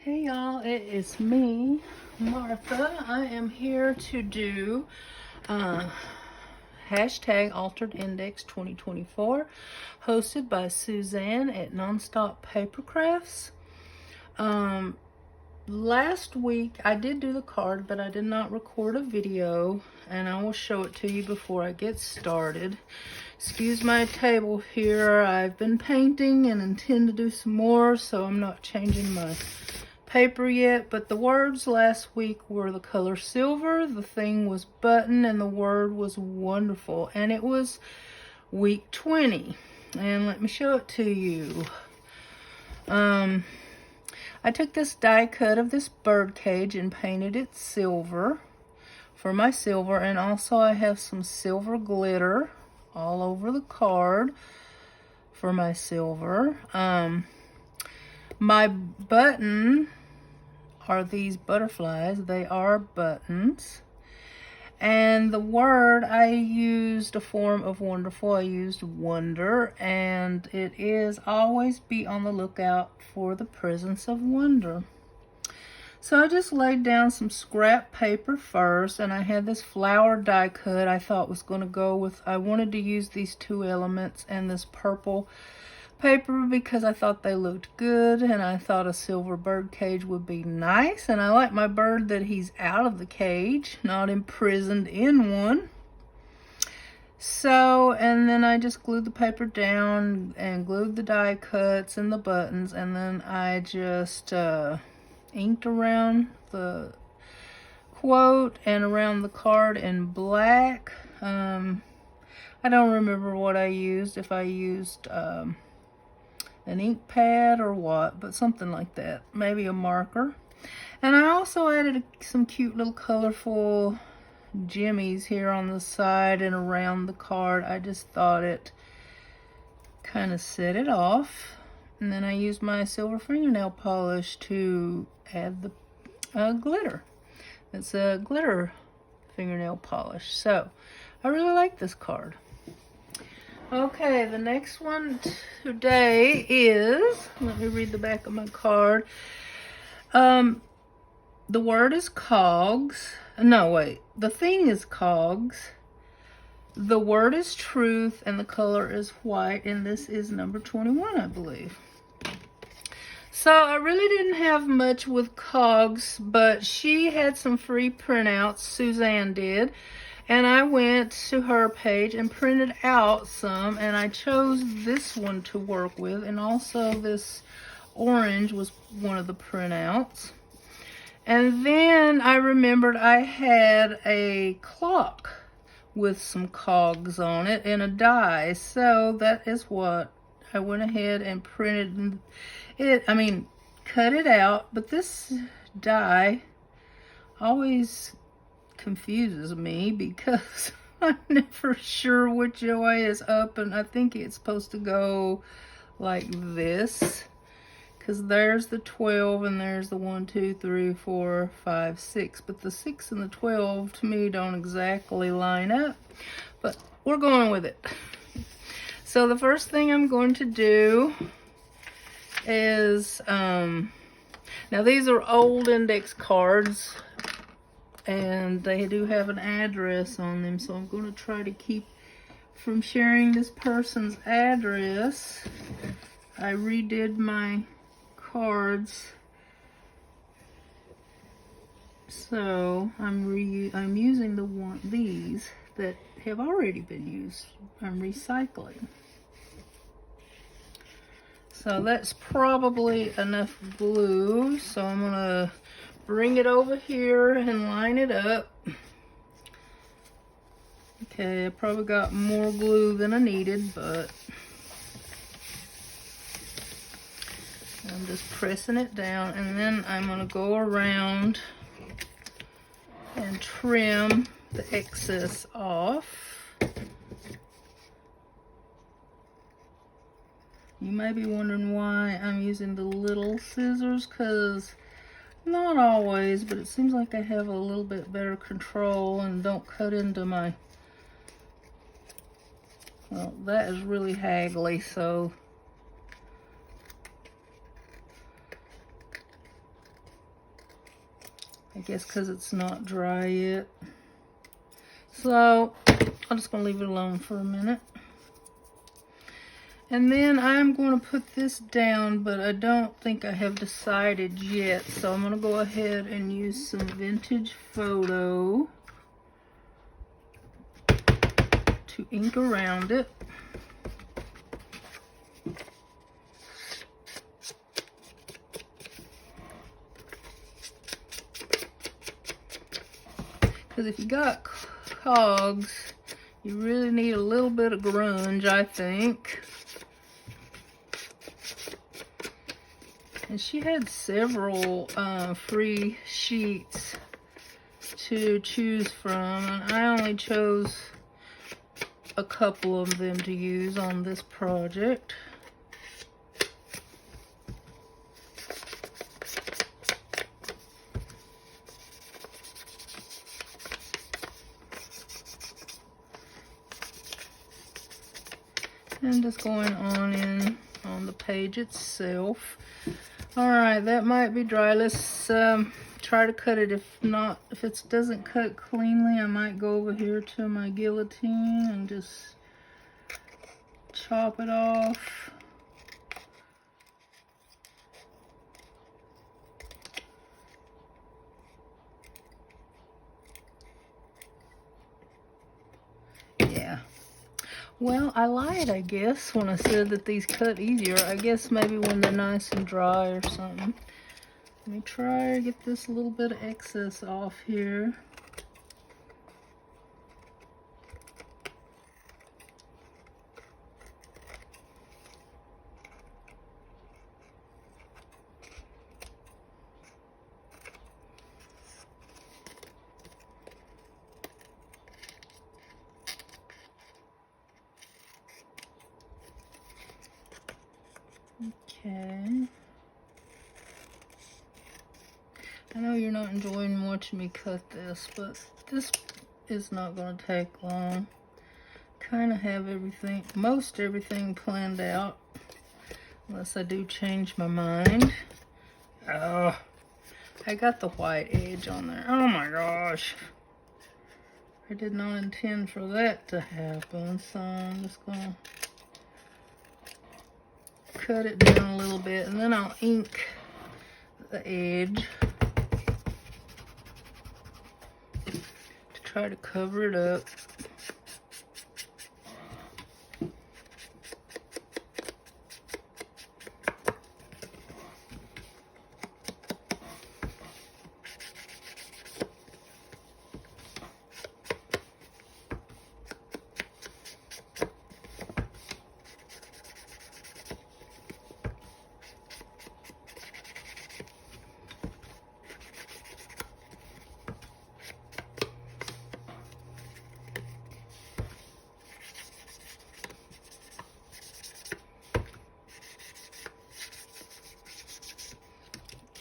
Hey y'all, it is me, Martha. I am here to do hashtag Altered Index 2024, hosted by Suzanne at Nonstop Paper Crafts. Last week I did do the card, but I did not record a video, and I will show it to you before I get started. Excuse my table here. I've been painting and intend to do some more, so I'm not changing my paper yet, but the words last week were the color silver, the thing was button, and the word was wonderful, and it was week 20. And let me show it to you. I took this die cut of this bird cage and painted it silver for my silver, and also I have some silver glitter all over the card for my silver. My button are these butterflies. They are buttons. And the word, I used a form of wonderful. I used wonder, and it is always be on the lookout for the presence of wonder. So I just laid down some scrap paper first, and I had this flower die cut I thought was going to go with, I wanted to use these two elements and this purple paper because I thought they looked good, and I thought a silver bird cage would be nice, and I like my bird that he's out of the cage, not imprisoned in one. So, and then I just glued the paper down and glued the die cuts and the buttons, and then I just inked around the quote and around the card in black. I don't remember what I used, if I used an ink pad or what, but something like that, maybe a marker. And I also added some cute little colorful jimmies here on the side and around the card. I just thought it kind of set it off. And then I used my silver fingernail polish to add the glitter. It's a glitter fingernail polish. So I really like this card. Okay, the next one today is, let me read the back of my card. The word is cogs. No, wait. The thing is cogs. The word is truth, and the color is white, and this is number 21, I believe. So I really didn't have much with cogs, but she had some free printouts, Suzanne did. And I went to her page and printed out some, and I chose this one to work with, and also this orange was one of the printouts. And then I remembered I had a clock with some cogs on it and a die, so that is what I went ahead and printed it. I mean, cut it out, but this die always confuses me because I'm never sure which way is up, and I think it's supposed to go like this, because there's the 12 and there's the 1, 2, 3, 4, 5, 6, but the 6 and the 12 to me don't exactly line up, but we're going with it. So the first thing I'm going to do is now these are old index cards, and they do have an address on them, so I'm going to try to keep from sharing this person's address. I redid my cards, so I'm using these that have already been used. I'm recycling. So that's probably enough glue, so I'm going to bring it over here and line it up. Okay, I probably got more glue than I needed, but I'm just pressing it down, and then I'm going to go around and trim the excess off. You may be wondering why I'm using the little scissors, because not always, but it seems like I have a little bit better control and don't cut into my, well, that is really haggly, so I guess because it's not dry yet. So I'm just going to leave it alone for a minute. And then I'm going to put this down, but I don't think I have decided yet. So I'm going to go ahead and use some Vintage Photo to ink around it. Because if you got cogs, you really need a little bit of grunge, I think. And she had several free sheets to choose from, and I only chose a couple of them to use on this project. And just going on in on the page itself. Alright, that might be dry. Let's try to cut it. If not, if it doesn't cut cleanly, I might go over here to my guillotine and just chop it off. Yeah. Well, I lied, I guess, when I said that these cut easier. I guess maybe when they're nice and dry or something. Let me try to get this little bit of excess off here. Okay. I know you're not enjoying watching me cut this, but this is not going to take long. Kind of have everything, most everything planned out, unless I do change my mind. Oh, I got the white edge on there. Oh my gosh. I did not intend for that to happen, so I'm just going to cut it down a little bit, and then I'll ink the edge to try to cover it up.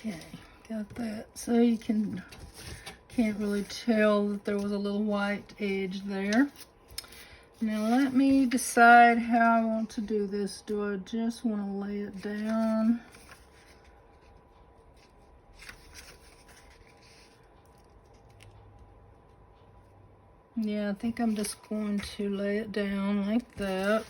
Okay, got that. So you can't really tell that there was a little white edge there. Now let me decide how I want to do this. Do I just want to lay it down? Yeah, I think I'm just going to lay it down like that.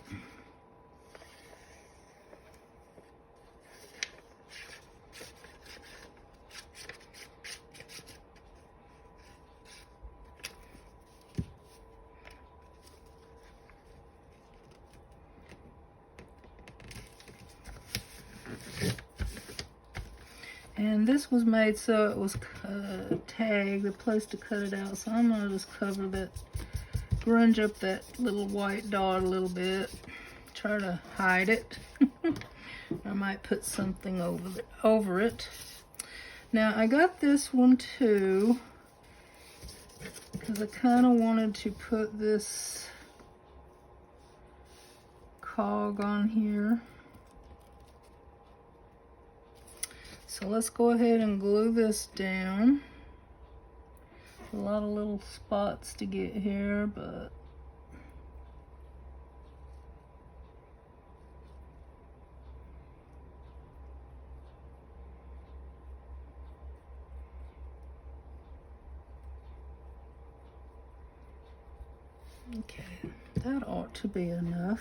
And this was made so it was tagged, a place to cut it out. So I'm gonna just cover that, grunge up that little white dot a little bit, try to hide it. I might put something over it. Now I got this one too, because I kind of wanted to put this cog on here. So let's go ahead and glue this down. A lot of little spots to get here, but Okay, that ought to be enough.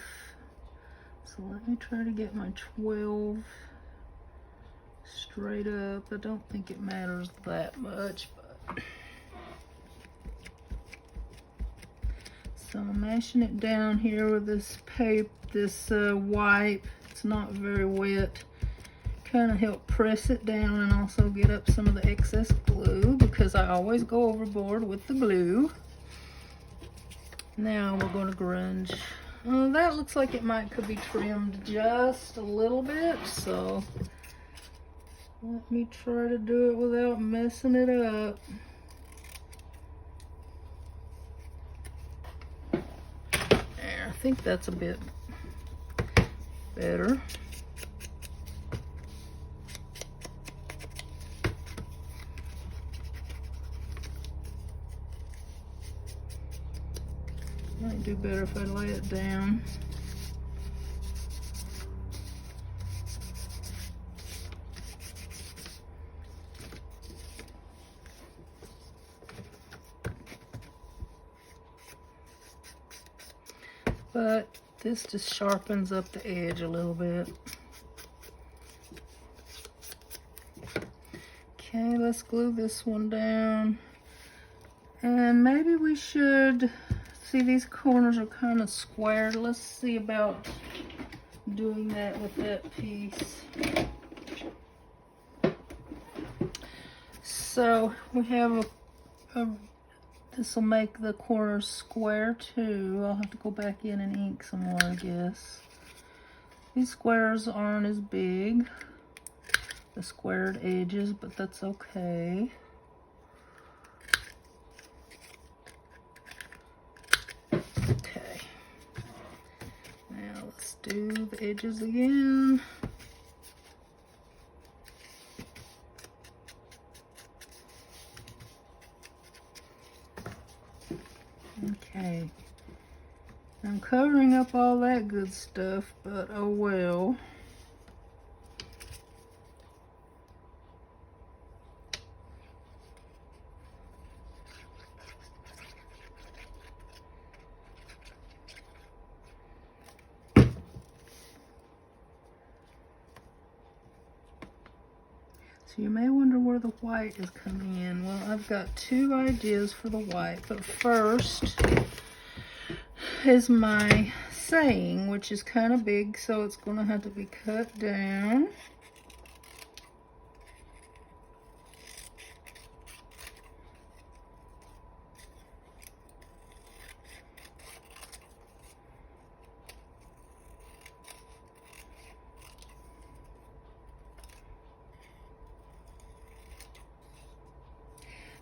So let me try to get my 12 straight up. I don't think it matters that much, but so I'm mashing it down here with this paper, this wipe. It's not very wet. Kind of help press it down and also get up some of the excess glue because I always go overboard with the glue. Now we're going to grunge. That looks like it could be trimmed just a little bit, so let me try to do it without messing it up. There, I think that's a bit better. Might do better if I lay it down. But this just sharpens up the edge a little bit. Okay, let's glue this one down. And maybe we should, see these corners are kind of squared. Let's see about doing that with that piece. So we have this will make the corners square too. I'll have to go back in and ink some more, I guess. These squares aren't as big, the squared edges, but that's okay. Okay. Now let's do the edges again. Okay, I'm covering up all that good stuff, but oh well. So you may wonder where the white is coming in. Well, I've got two ideas for the white, but first is my saying, which is kind of big, so it's going to have to be cut down.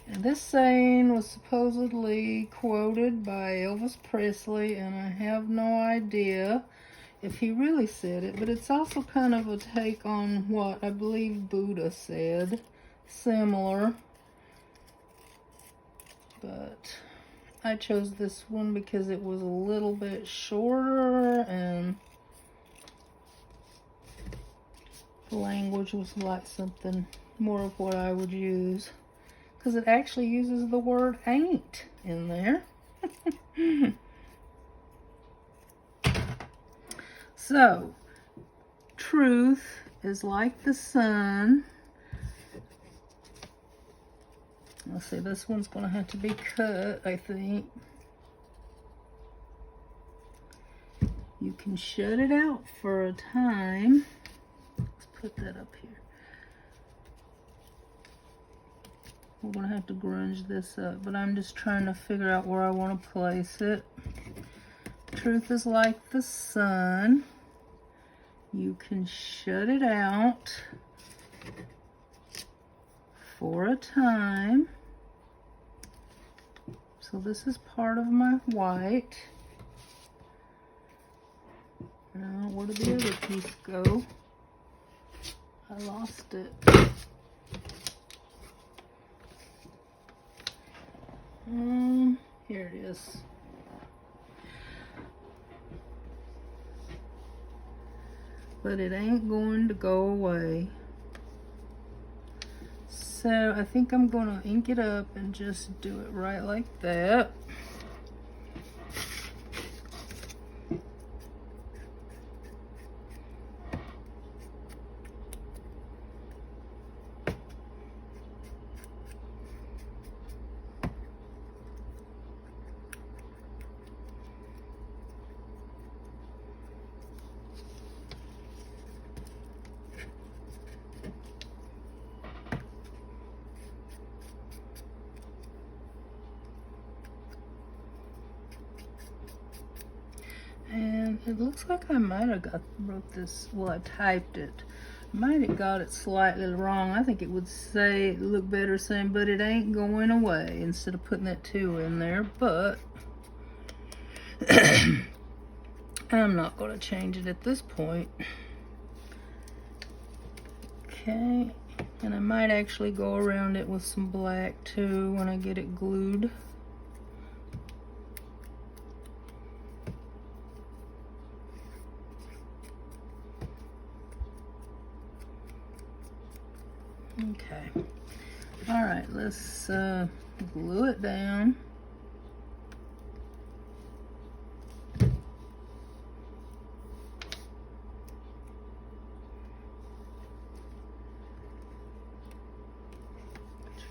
And this saying was supposedly quoted by Elvis Presley, and I have no idea if he really said it, but it's also kind of a take on what I believe Buddha said, similar. But I chose this one because it was a little bit shorter and the language was like something more of what I would use. Because it actually uses the word ain't in there. So, truth is like the sun. Let's see, this one's going to have to be cut, I think. You can shut it out for a time. Let's put that up here. We're going to have to grunge this up, but I'm just trying to figure out where I want to place it. Truth is like the sun. You can shut it out for a time. So this is part of my white. Now, where did the other piece go? I lost it. Here it is. But it ain't going to go away. So I think I'm going to ink it up and just do it right like that. It looks like I might have wrote this, well, I typed it. Might have got it slightly wrong. I think it would say, look better saying, but it ain't going away, instead of putting that 2 in there, but I'm not going to change it at this point. Okay, and I might actually go around it with some black too when I get it glued. Okay, all right, let's glue it down.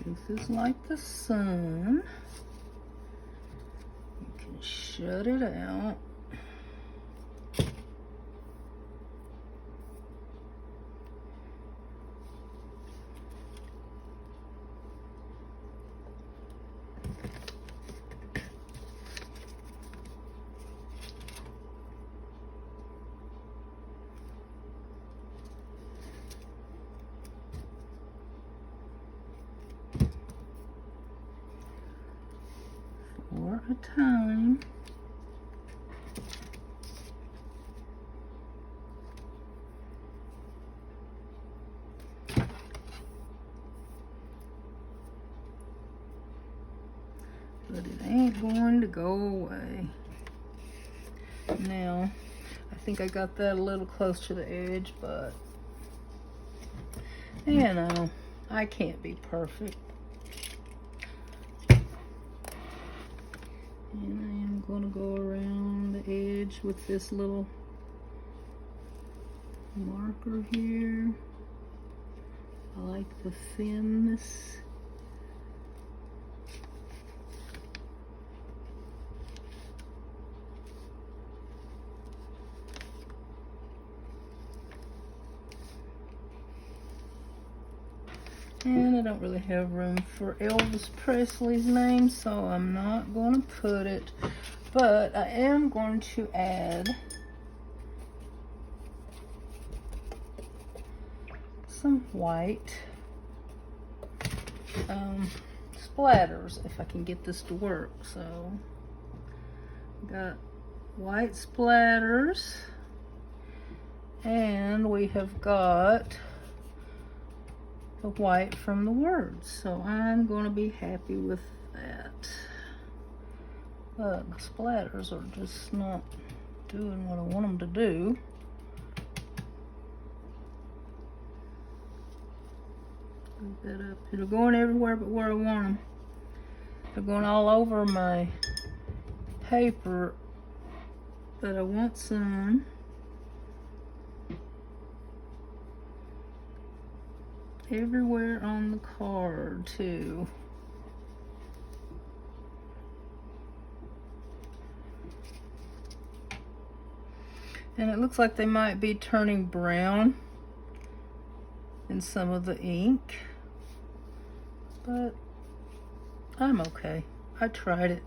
Truth is like the sun. You can shut it out. For a time. But it ain't going to go away. Now, I think I got that a little close to the edge, but you know, I can't be perfect. And I am going to go around the edge with this little marker here. I like the thinness. And I don't really have room for Elvis Presley's name, so I'm not going to put it. But I am going to add some white splatters, if I can get this to work. So, got white splatters, and we have got the white from the words, so I'm going to be happy with that. But the splatters are just not doing what I want them to do. Put that up. They're going everywhere but where I want them. They're going all over my paper that I want some. Everywhere on the card too. And it looks like they might be turning brown in some of the ink, but I'm okay. I tried it.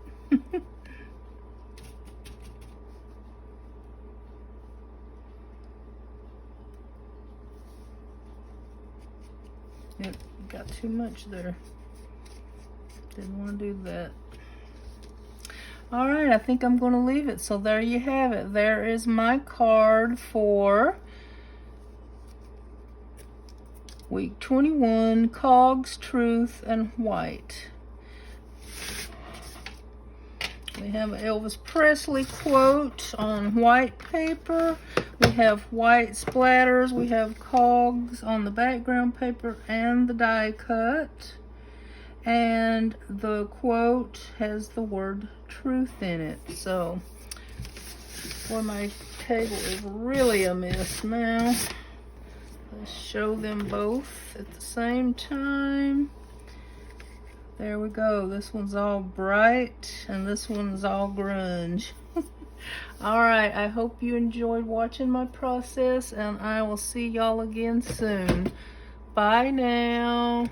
Yep, got too much there. Didn't want to do that. All right, I think I'm going to leave it. So there you have it. There is my card for week 21, Cogs, Truth, and White. We have an Elvis Presley quote on white paper. We have white splatters. We have cogs on the background paper and the die cut. And the quote has the word truth in it. So, boy, my table is really a mess now. Let's show them both at the same time. There we go. This one's all bright and this one's all grunge. Alright, I hope you enjoyed watching my process, and I will see y'all again soon. Bye now.